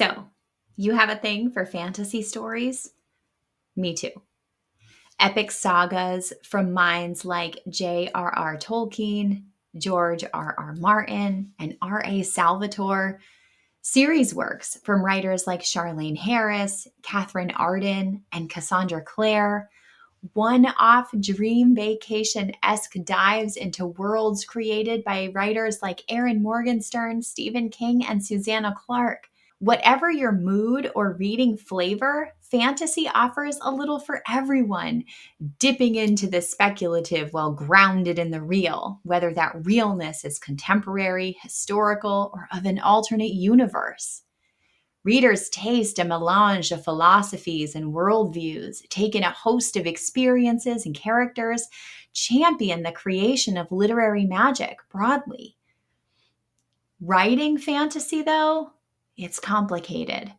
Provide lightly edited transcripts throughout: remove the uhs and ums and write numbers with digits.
So, you have a thing for fantasy stories? Me too. Epic sagas from minds like J.R.R. Tolkien, George R.R. Martin, and R.A. Salvatore. Series works from writers like Charlene Harris, Catherine Arden, and Cassandra Clare. One off dream vacation esque dives into worlds created by writers like Erin Morgenstern, Stephen King, and Susanna Clark. Whatever your mood or reading flavor, fantasy offers a little for everyone, dipping into the speculative while grounded in the real, whether that realness is contemporary, historical, or of an alternate universe. Readers taste a melange of philosophies and worldviews, take in a host of experiences and characters, champion the creation of literary magic broadly. Writing fantasy, though, it's complicated.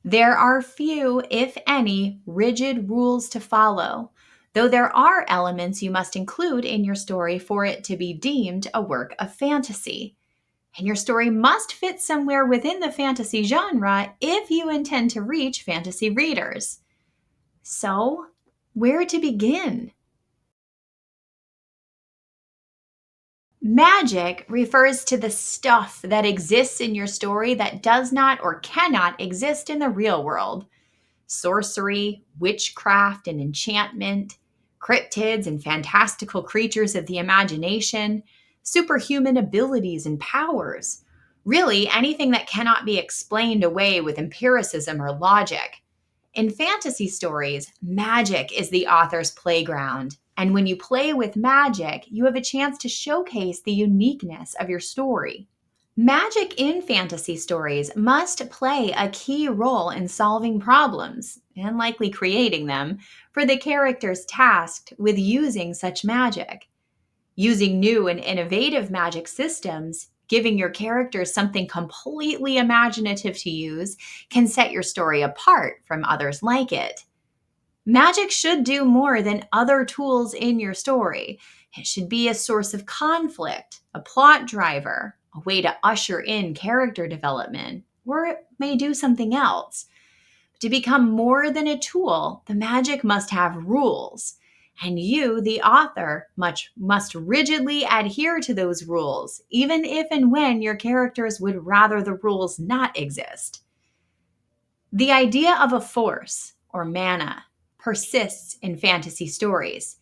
There are few, if any, rigid rules to follow, though there are elements you must include in your story for it to be deemed a work of fantasy. And your story must fit somewhere within the fantasy genre if you intend to reach fantasy readers. So, where to begin? Magic refers to the stuff that exists in your story that does not or cannot exist in the real world. Sorcery, witchcraft, and enchantment, cryptids and fantastical creatures of the imagination, superhuman abilities and powers. Really, anything that cannot be explained away with empiricism or logic. In fantasy stories, magic is the author's playground. And when you play with magic, you have a chance to showcase the uniqueness of your story. Magic in fantasy stories must play a key role in solving problems, and likely creating them, for the characters tasked with using such magic. Using new and innovative magic systems, giving your characters something completely imaginative to use, can set your story apart from others like it. Magic should do more than other tools in your story. It should be a source of conflict, a plot driver, a way to usher in character development, or it may do something else. To become more than a tool, the magic must have rules. And you, the author, must rigidly adhere to those rules, even if and when your characters would rather the rules not exist. The idea of a force, or mana, persists in fantasy stories,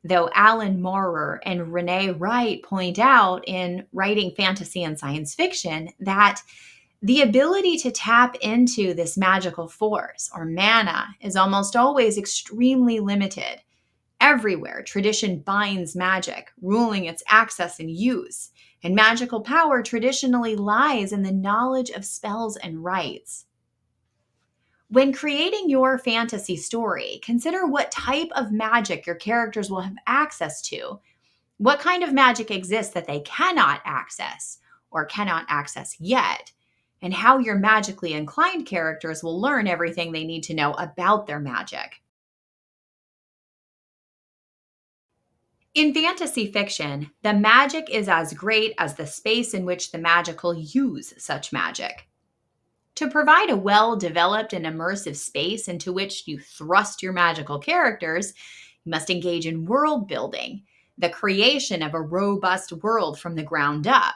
though Alan Moorer and Renee Wright point out in Writing Fantasy and Science Fiction that the ability to tap into this magical force, or mana, is almost always extremely limited. Everywhere, tradition binds magic, ruling its access and use, and magical power traditionally lies in the knowledge of spells and rites. When creating your fantasy story, consider what type of magic your characters will have access to. What kind of magic exists that they cannot access or cannot access yet, and how your magically inclined characters will learn everything they need to know about their magic. In fantasy fiction, the magic is as great as the space in which the magical use such magic. To provide a well developed and immersive space into which you thrust your magical characters, you must engage in world building, the creation of a robust world from the ground up.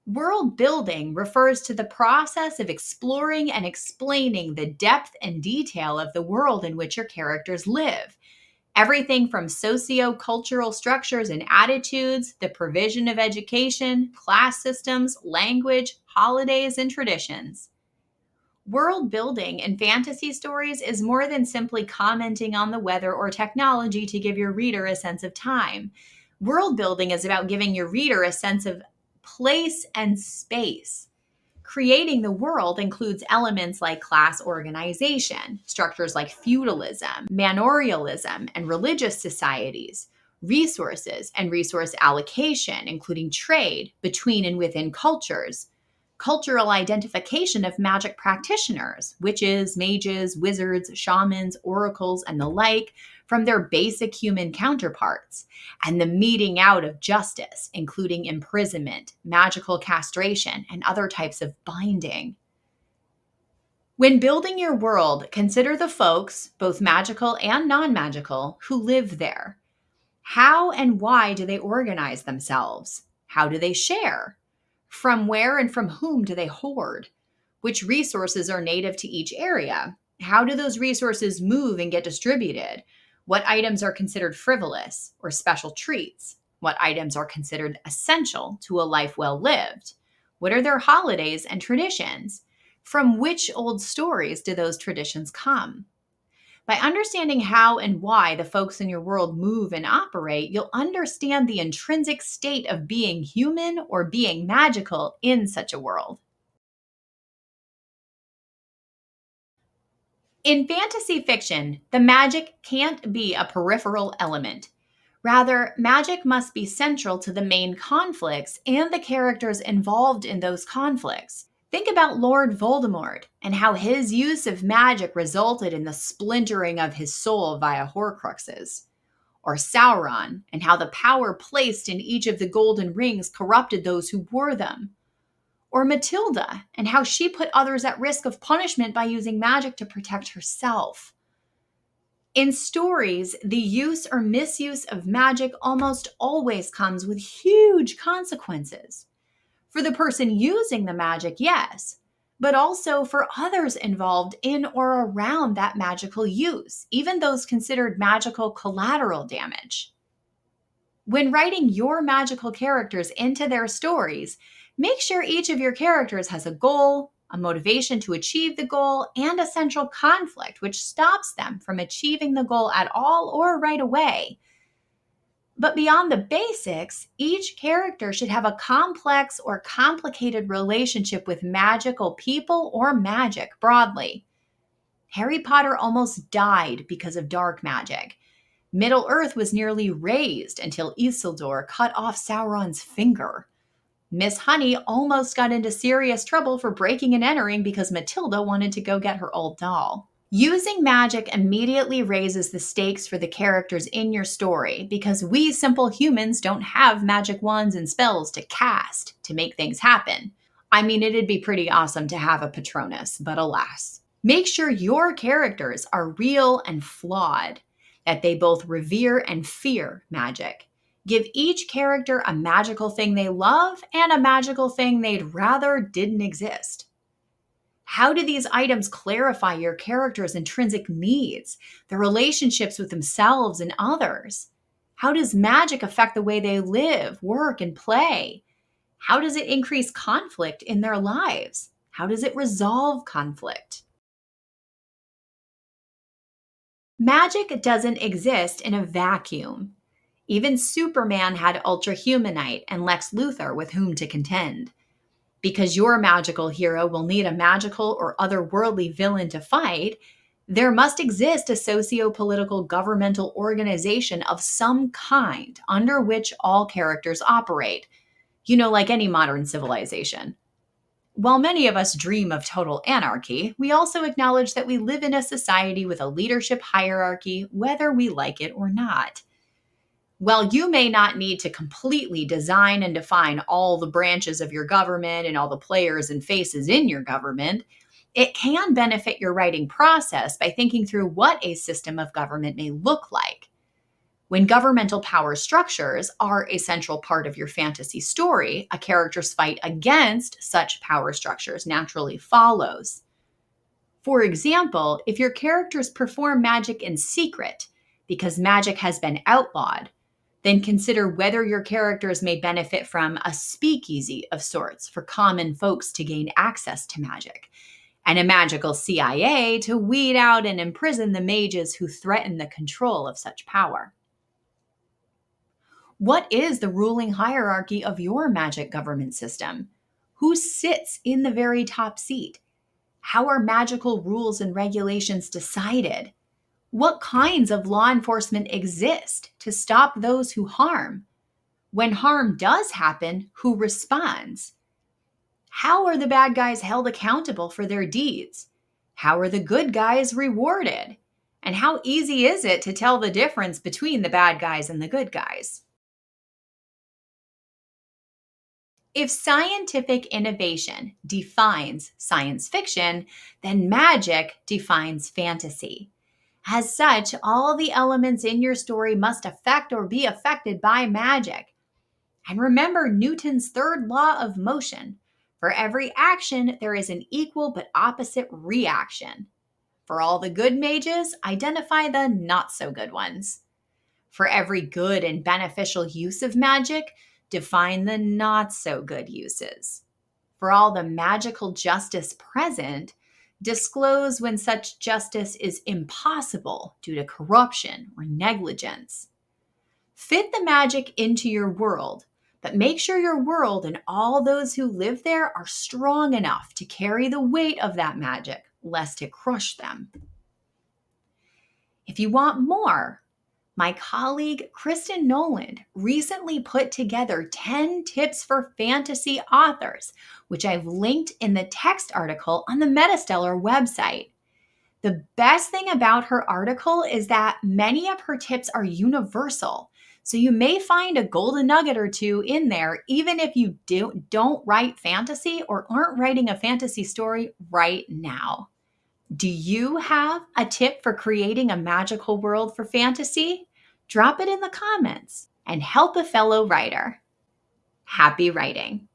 World building refers to the process of exploring and explaining the depth and detail of the world in which your characters live. Everything from socio-cultural structures and attitudes, the provision of education, class systems, language, holidays, and traditions. World building in fantasy stories is more than simply commenting on the weather or technology to give your reader a sense of time. World building is about giving your reader a sense of place and space. Creating the world includes elements like class organization, structures like feudalism, manorialism, and religious societies, resources and resource allocation, including trade between and within cultures, cultural identification of magic practitioners, witches, mages, wizards, shamans, oracles, and the like, from their basic human counterparts, and the meting out of justice, including imprisonment, magical castration, and other types of binding. When building your world, consider the folks, both magical and non magical, who live there. How and why do they organize themselves? How do they share? From where and from whom do they hoard? Which resources are native to each area? How do those resources move and get distributed? What items are considered frivolous or special treats? What items are considered essential to a life well lived? What are their holidays and traditions? From which old stories do those traditions come? By understanding how and why the folks in your world move and operate, you'll understand the intrinsic state of being human or being magical in such a world. In fantasy fiction, the magic can't be a peripheral element. Rather, magic must be central to the main conflicts and the characters involved in those conflicts. Think about Lord Voldemort and how his use of magic resulted in the splintering of his soul via Horcruxes. Or Sauron and how the power placed in each of the golden rings corrupted those who wore them. Or Matilda and how she put others at risk of punishment by using magic to protect herself. In stories, the use or misuse of magic almost always comes with huge consequences. For the person using the magic, yes, but also for others involved in or around that magical use, even those considered magical collateral damage. When writing your magical characters into their stories, make sure each of your characters has a goal, a motivation to achieve the goal, and a central conflict which stops them from achieving the goal at all or right away. But beyond the basics, each character should have a complex or complicated relationship with magical people or magic broadly. Harry Potter almost died because of dark magic. Middle Earth was nearly razed until Isildur cut off Sauron's finger. Miss Honey almost got into serious trouble for breaking and entering because Matilda wanted to go get her old doll. Using magic immediately raises the stakes for the characters in your story because we simple humans don't have magic wands and spells to cast to make things happen. I mean, it'd be pretty awesome to have a Patronus, but alas. Make sure your characters are real and flawed, that they both revere and fear magic. Give each character a magical thing they love and a magical thing they'd rather didn't exist. How do these items clarify your character's intrinsic needs, their relationships with themselves and others? How does magic affect the way they live, work, and play? How does it increase conflict in their lives? How does it resolve conflict? Magic doesn't exist in a vacuum. Even Superman had Ultra Humanite and Lex Luthor with whom to contend. Because your magical hero will need a magical or otherworldly villain to fight, there must exist a socio-political governmental organization of some kind under which all characters operate. Like any modern civilization. While many of us dream of total anarchy, we also acknowledge that we live in a society with a leadership hierarchy, whether we like it or not. While you may not need to completely design and define all the branches of your government and all the players and faces in your government, it can benefit your writing process by thinking through what a system of government may look like. When governmental power structures are a central part of your fantasy story, a character's fight against such power structures naturally follows. For example, if your characters perform magic in secret because magic has been outlawed, then consider whether your characters may benefit from a speakeasy of sorts for common folks to gain access to magic, and a magical CIA to weed out and imprison the mages who threaten the control of such power. What is the ruling hierarchy of your magic government system? Who sits in the very top seat? How are magical rules and regulations decided? What kinds of law enforcement exist to stop those who harm? When harm does happen, who responds? How are the bad guys held accountable for their deeds? How are the good guys rewarded? And how easy is it to tell the difference between the bad guys and the good guys? If scientific innovation defines science fiction, then magic defines fantasy. As such, all the elements in your story must affect or be affected by magic. And remember Newton's third law of motion. For every action, there is an equal but opposite reaction. For all the good mages, identify the not so good ones. For every good and beneficial use of magic, define the not so good uses. For all the magical justice present, disclose when such justice is impossible due to corruption or negligence. Fit the magic into your world, but make sure your world and all those who live there are strong enough to carry the weight of that magic, lest it crush them. If you want more, my colleague Kristen Noland recently put together 10 tips for fantasy authors, which I've linked in the text article on the MetaStellar website. The best thing about her article is that many of her tips are universal, so you may find a golden nugget or two in there, even if you don't write fantasy or aren't writing a fantasy story right now. Do you have a tip for creating a magical world for fantasy? Drop it in the comments and help a fellow writer. Happy writing!